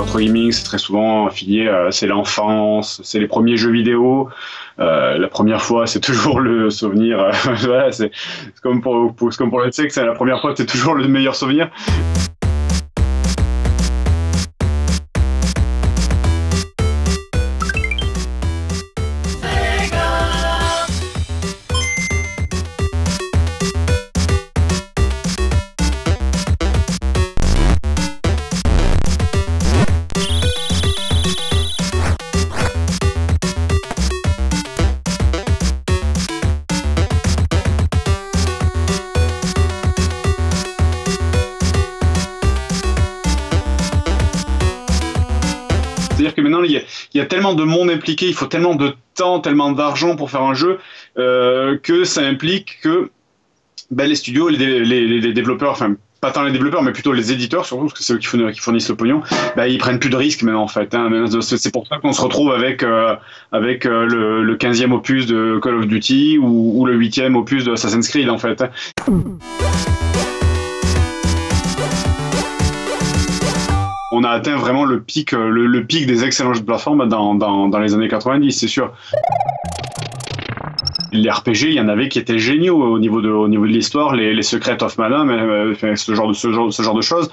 rétro gaming, c'est très souvent affilié, c'est l'enfance, c'est les premiers jeux vidéo. La première fois, c'est toujours le souvenir. Voilà, c'est comme pour le sexe, la première fois, c'est toujours le meilleur souvenir. C'est-à-dire que maintenant, il y a tellement de monde impliqué, il faut tellement de temps, tellement d'argent pour faire un jeu, que ça implique que les studios, les développeurs, enfin, pas tant les développeurs, mais plutôt les éditeurs, surtout, parce que c'est eux qui fournissent le pognon, ils prennent plus de risques maintenant, en fait. Hein. C'est pour ça qu'on se retrouve avec le 15e opus de Call of Duty ou le 8e opus de Assassin's Creed, en fait. Hein. On a atteint vraiment le pic des excellents jeux de plateforme dans les années 90, c'est sûr. Les RPG, il y en avait qui étaient géniaux au niveau de l'histoire, les Secrets of Mana, ce genre de choses.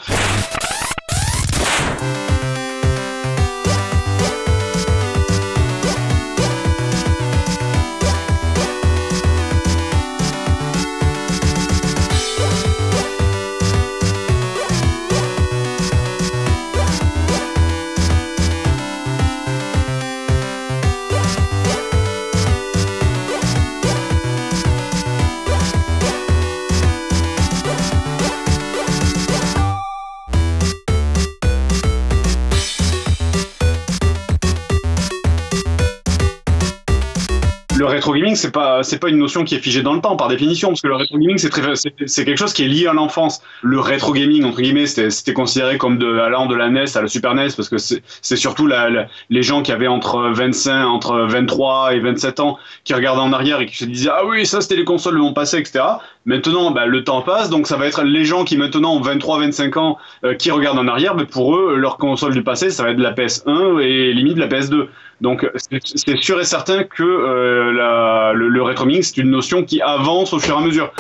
Le rétro gaming, c'est pas une notion qui est figée dans le temps par définition, parce que le rétro gaming c'est quelque chose qui est lié à l'enfance. Le rétro gaming entre guillemets, c'était considéré comme allant de la NES à la Super NES, parce que c'est surtout les gens qui avaient entre 23 et 27 ans qui regardaient en arrière et qui se disaient ah oui, ça c'était les consoles de mon passé, etc. Maintenant, le temps passe, donc ça va être les gens qui maintenant ont 23-25 ans qui regardent en arrière, mais pour eux, leur console du passé, ça va être de la PS1 et limite de la PS2. Donc c'est sûr et certain que le rétro gaming, c'est une notion qui avance au fur et à mesure.